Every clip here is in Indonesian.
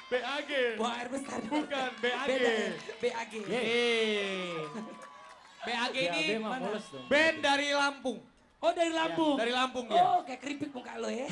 BAG. Buang air besar. Bukan, BAG. Beda ya? BAG. BAG ini BAB mah mulus dong. band dari Lampung. Oh dari Lampung? Dari Lampung dia. Oh kayak keripik muka lo ya.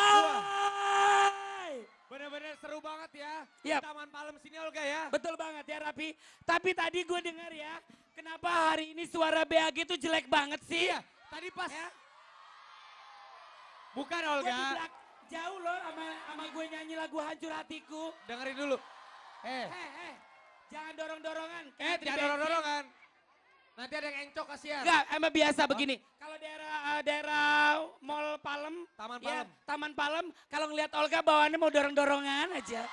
Hai. Bener-bener seru banget ya. Yap. Taman Palem sini Olga ya. Betul banget ya Rapi. Tapi tadi gue dengar ya, kenapa hari ini suara BAG itu jelek banget sih? Iya, tadi pas. Ya. Bukan Gue Olga. jauh loh sama gue nyanyi lagu Hancur Hatiku. Dengerin dulu. Jangan dorong-dorongan. Jangan dorong-dorongan. Nanti ada yang encok kasihan. Enggak, emang biasa begini. Kalau daerah Mall Palem, Taman ya, Palem. Taman Palem, kalau ngelihat Olga bawaannya mau dorong-dorongan aja.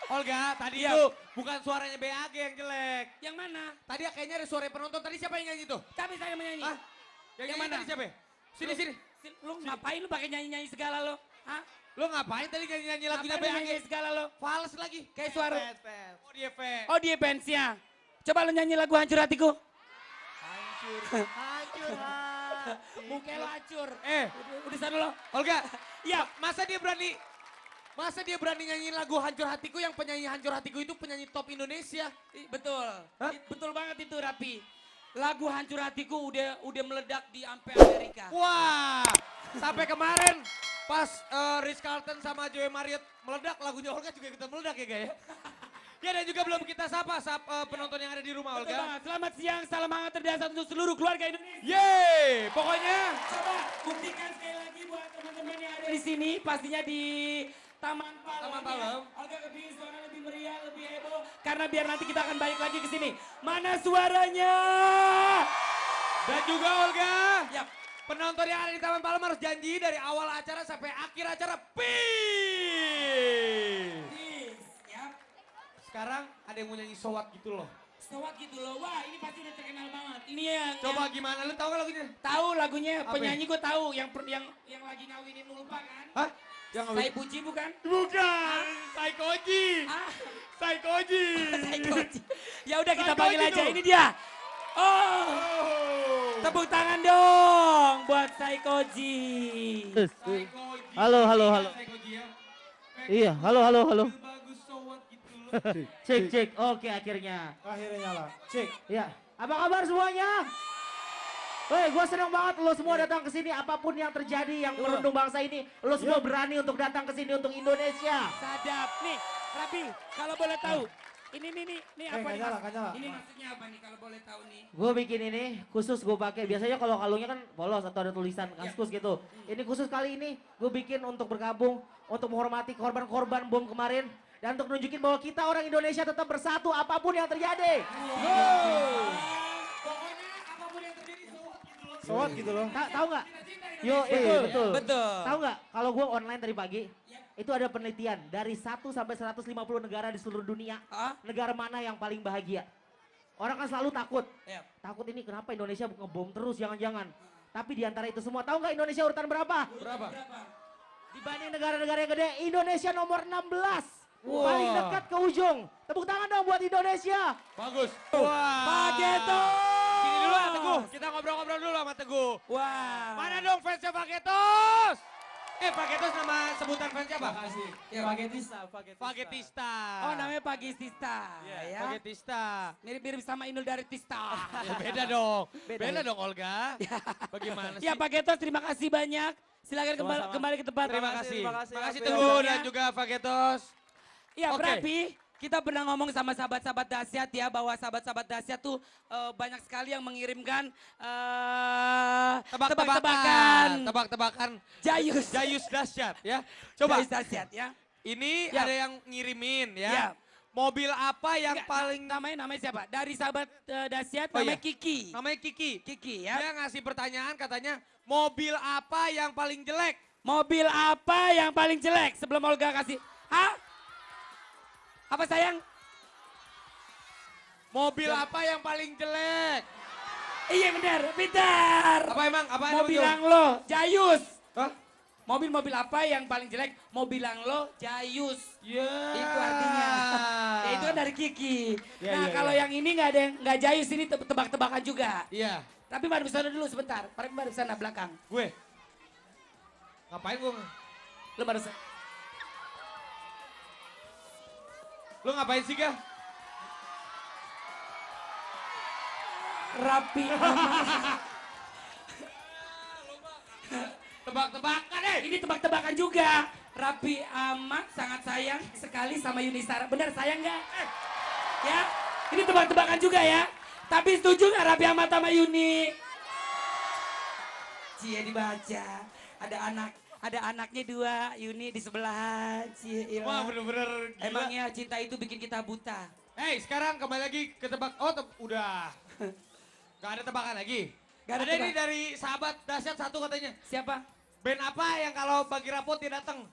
Olga, tadi Iya. itu bukan suaranya BAG yang jelek. Yang mana? Tadi kayaknya ada suara penonton. Tadi siapa yang nyanyi tuh? Tapi saya menyanyi. Hah? Yang Yang nyanyi mana? tadi siapa? Sini, sini. Lu ngapain lu pakai nyanyi-nyanyi segala lo? Hah? Lo ngapain tadi nyanyi-nyanyi lagunya Ngapain lu BAG? nyanyi segala lo? Fals lagi. Kayak suara. Oh dia fans. Oh dia fansnya. Coba lu nyanyi lagu Hancur Hatiku. Hancur, hancur hati. Muka lo hancur. Eh, Udah sana lo. Olga. Iya. Masa dia berani nyanyiin lagu Hancur Hatiku yang penyanyi Hancur Hatiku itu penyanyi top Indonesia. Betul. Hah? Betul banget itu Rapi. Lagu Hancur Hatiku udah meledak di sampai Amerika. Wah, sampai kemarin pas Ritz Carlton sama Joey Marriott meledak, lagunya Olga juga ikutan meledak ya guys. Ya dan juga belum kita sapa penonton yang ada di rumah Betul Olga. banget. Selamat siang, salam hangat terdahsyat untuk seluruh keluarga Indonesia. Yeay, pokoknya Coba buktikan sekali lagi buat teman-teman yang ada di sini, pastinya di Taman Palem. Taman Palem. Olga lebih suara lebih meriah, lebih heboh. Karena biar nanti kita akan balik lagi ke sini. Mana suaranya? dan juga Olga. Yap. Penonton yang ada di Taman Palem harus janji dari awal acara sampai akhir acara. Peace. Yap. Sekarang ada yang mau nyanyi sowat gitu loh. Sewat gitu loh. Wah, ini pasti udah terkenal banget. Ini yang Coba gimana, lu tahu gak lagunya? tahu lagunya, Apa penyanyi gue tahu yang lagi ngawinin Ulfa kan? Hah? Yang Saya Puji bukan? Bukan, Saikoji. Ah, Saikoji. saya Koji. Ya udah kita Saikoji panggil aja. tuh. Ini dia. Oh, Oh. tepuk tangan dong buat Saikoji. Saikoji. Halo, halo, halo. Saikoji ya. Iya, halo, halo, halo. Bagus sowat gitu loh. Cek, cek. Oke, akhirnya. Akhirnya nyala. Cek. Ya, apa kabar semuanya? Woi, gue senang banget lo semua datang ke sini. Apapun yang terjadi yang merundung bangsa ini, lo semua berani untuk datang ke sini untuk Indonesia. Sadap. Nih, Rabi, kalau boleh tahu. Ini apa nggak nih? nyala, nggak nyala. Ini maksudnya apa nih kalau boleh tahu nih? Gue bikin ini khusus gue pakai. Biasanya kalau kalungnya kan polos atau ada tulisan kaskus gitu. Ini khusus kali ini gue bikin untuk bergabung, untuk menghormati korban-korban bom kemarin. Dan untuk nunjukin bahwa kita orang Indonesia tetap bersatu apapun yang terjadi. Pokoknya apapun yang terjadi sowat gitu loh. Sowat gitu loh. Tahu nggak? Cinta Yo, Indonesia. betul. Betul. Tahu nggak? Kalau gue online tadi pagi, itu ada penelitian dari 1 sampai 150 negara di seluruh dunia. Ah? Negara mana yang paling bahagia? Orang kan selalu takut. Iya. Takut ini kenapa Indonesia ngebom terus jangan-jangan. Tapi di antara itu semua tahu nggak Indonesia urutan berapa? Berapa? Dibanding negara-negara yang gede, Indonesia nomor 16. Wah. Paling dekat ke ujung. Tepuk tangan dong buat Indonesia. Bagus. Wah. Pak Getos. Sini dulu lah Teguh, kita ngobrol-ngobrol dulu sama Teguh. Wah. Mana dong fansnya Pak Getos? Pak Getos nama sebutan fansnya apa? Makasih. Ya, Pagetista. Pagetista. Oh namanya Pagi Tista. Ya. Pagetista. Mirip-mirip sama Inul Daratista. Ya, beda dong. Beda, Beda ya? dong Olga. Bagaimana sih? Ya Pak Getos terima kasih banyak. Silakan Sama-sama. kembali ke tempat. Terima kasih. terima kasih, Makasih Alvin. Teguh dan juga Pak Getos. Ya Oke. Brapi, kita pernah ngomong sama sahabat-sahabat dahsyat ya bahwa sahabat-sahabat dahsyat tuh banyak sekali yang mengirimkan tebak-tebakan. Tebak-tebakan. Jayus. Jayus dahsyat ya. Coba. Jayus dahsyat ya. Ini Ya. ada yang ngirimin Ya. ya. Mobil apa yang Enggak, paling namanya siapa? Dari sahabat dahsyat Oh, namanya iya. Kiki. namanya Kiki. Kiki ya. Dia ngasih pertanyaan katanya mobil apa yang paling jelek? Mobil apa yang paling jelek? Sebelum Olga kasih. Hah? Apa sayang? Mobil apa yang paling jelek? Iya benar, pintar. Apa emang? Apa Mau emang, Jo? bilang lo, Jayus. Hah? Mobil-mobil apa yang paling jelek? Mau bilang lo, Jayus. Ya. Itu artinya. Ya itu kan dari Kiki. Ya, Nah ya, kalau ya. yang ini nggak ada yang nggak Jayus, ini tebak-tebakan juga. Iya. Tapi mari di sana dulu sebentar. Mari di sana belakang. Gue. Ngapain gue? Lo baru sa- Lu ngapain sih, Gah? Rapi amat. Tebak-tebakan Ini tebak-tebakan juga. Rapi amat, sangat sayang sekali sama Yuni Sara. Benar sayang nggak? Ya, ini tebak-tebakan juga ya. Tapi setuju nggak Rapi amat sama Yuni? Cie dibaca. Ada anaknya 2, Yuni di sebelah. Cie, iya. Wah bener-bener gila. Emangnya cinta itu bikin kita buta. Hey, sekarang kembali lagi ke tebak. Oh, udah. Gak ada tebakan lagi. Gak ada Ada ini tebak. dari sahabat dahsyat satu katanya. Siapa? Band apa yang kalau bagi rapot dia datang?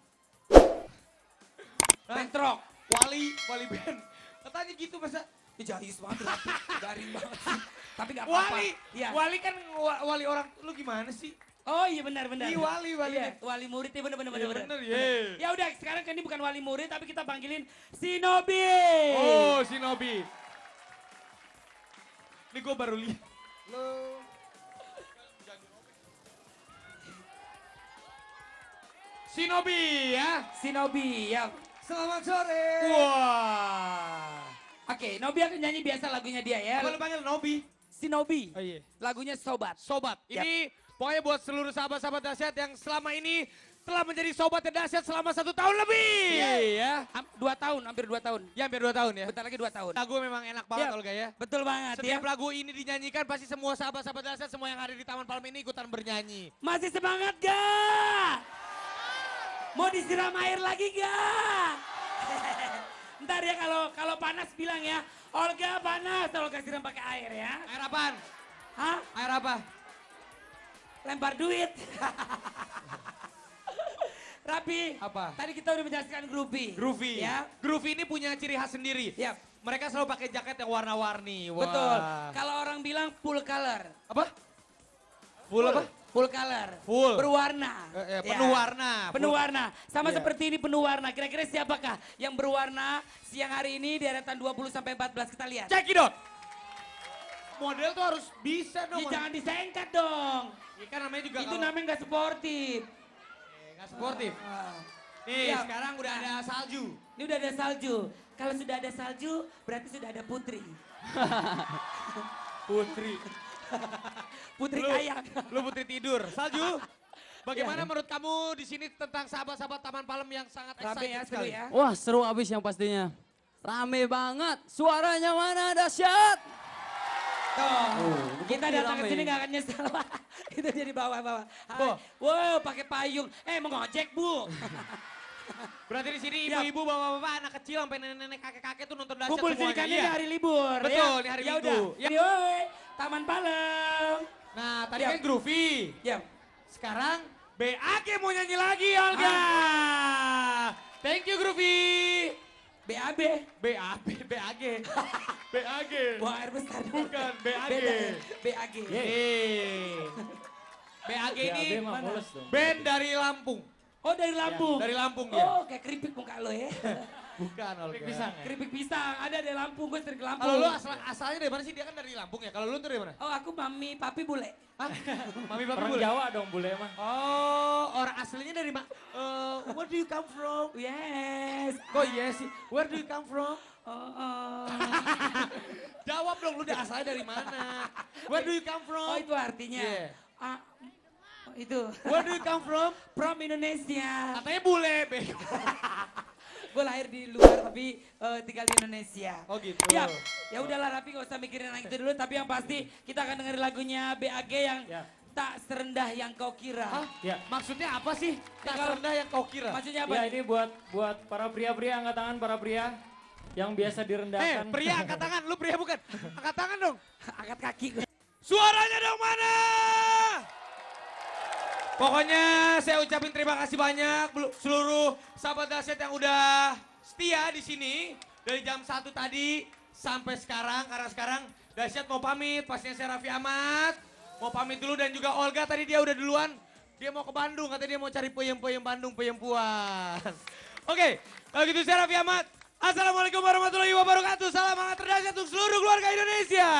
Hah? Bentrok. Wali band. Katanya gitu masa. Ini jayus banget, rapi, garing banget sih. Tapi gak apa-apa. Wali. Iya. Wali kan wali orang. Lu gimana sih? Oh iya benar. Iya, wali. Iya, wali murid ya benar. Iya, bener, ye. Ya udah sekarang kan ini bukan wali murid tapi kita panggilin Shinobi. Oh, Shinobi. Ini gue baru lihat. Lo. Shinobi ya. Shinobi ya. Selamat sore. Wah. Oke, Nobi akan nyanyi biasa lagunya dia ya. Apa lu panggil Nobi? Shinobi. Oh iya. Lagunya Sobat. Sobat. Yap. Ini pokoknya buat seluruh sahabat-sahabat dahsyat yang selama ini telah menjadi sobat dahsyat selama 1 tahun lebih. Ya. 2 tahun, hampir 2 tahun. Ya hampir 2 tahun ya. Bentar lagi 2 tahun. Lagu memang enak banget Ya, Olga ya. Betul banget Setiap ya. lagu ini dinyanyikan pasti semua sahabat-sahabat dahsyat semua yang ada di Taman Palem ini ikutan bernyanyi. Masih semangat gak? Mau disiram air lagi gak? Ntar ya kalau panas bilang ya, Olga panas, Olga siram pakai air ya. Air apaan? Hah? Air apa? Lempar duit. Rapi. Apa? Tadi kita udah menjelaskan groovy. Groovy. Ya. Groovy ini punya ciri khas sendiri. Yap. Mereka selalu pakai jaket yang warna-warni. Wah. Betul. Kalau orang bilang full color. Apa? Full apa? Full color. Full. Berwarna. Penuh warna. Penuh warna. Sama Iya. seperti ini penuh warna. Kira-kira siapakah yang berwarna siang hari ini di deretan 20 sampai 14 kita lihat. Cekidot. Model tuh harus bisa dong. Ih, jangan disengkat dong. Ya kan namanya juga Itu kalau- namanya nggak sportif. nggak sportif. Ah. Nih Iya. sekarang udah ada salju. Ini udah ada salju. Kalau sudah ada salju, berarti sudah ada putri. Putri. Putri Lu- kayak. Lu putri tidur. Salju. Bagaimana Iya. menurut kamu di sini tentang sahabat-sahabat Taman Palem yang sangat Rame excited ya, seru sekali? ya. Wah seru abis yang pastinya. Rame banget. Suaranya mana dahsyat. Tuh, kita bukti datang ke rame. sini nggak akan nyesel. Itu jadi bawah-bawah. Bu. Wow, pakai payung. Mengojek bu. Berarti di sini Iya. ibu-ibu, bapak-bapak, anak kecil sampai nenek-nenek, kakek-kakek tuh nonton dahsyat Kumpul semuanya. sini kan ini Iya. hari libur. Betul, ya? ini hari Ya Minggu. udah. Ya. Ini, woi, Taman Palem. Nah tadi Iya. kan Groovy. Ya. Sekarang BAG mau nyanyi lagi Olga. Thank you Groovy. BAB. BAG. BAG. Buang air besar. Bukan, BAG. Beda ya? BAG. Yeay. BAG ini BAB mah mulus dong. band dari Lampung. Oh dari Lampung. Dari Lampung dia. Oh kayak keripik muka lo ya. Bukan Olga. Keripik pisang. Ada dari Lampung. Gue sering ke Lampung. Kalau lu asalnya dari mana sih? Dia kan dari Lampung ya. Kalau lu tuh dari mana? Oh aku mami papi bule. Hah? Mami papi Orang bule? Jawa dong bule mah. Oh, orang aslinya dari mana? Where do you come from? Yes. Kok iya sih? Where do you come from? Oh. Jawab dong, lu asalnya dari mana? Where do you come from? Oh itu artinya. Yeah. Ah, oh, itu. Where do you come from? From Indonesia. Katanya bule, bego. Gue lahir di luar tapi tinggal di Indonesia. Oh gitu. Ya, ya udahlah Rapi gak usah mikirin yang itu dulu. Tapi yang pasti kita akan dengerin lagunya BAG yang Ya. tak serendah yang kau kira. Hah? Ya. Maksudnya apa sih? Tak kalau- rendah yang kau kira. Maksudnya apa? Ya ini buat para pria-pria, angkat tangan para pria yang biasa direndahkan. Pria angkat tangan, lu pria bukan? Angkat tangan dong. Angkat kaki. Suaranya dong mana? Pokoknya saya ucapin terima kasih banyak seluruh sahabat dahsyat yang udah setia di sini dari jam 1 tadi sampai sekarang karena sekarang Dahsyat mau pamit, pastinya saya Raffi Ahmad. Mau pamit dulu dan juga Olga tadi dia udah duluan. Dia mau ke Bandung, katanya dia mau cari peyem-peyem Bandung, peyem puan. Oke, kalau gitu saya Raffi Ahmad. Assalamualaikum warahmatullahi wabarakatuh. Salam hangat terdahsyat untuk seluruh keluarga Indonesia.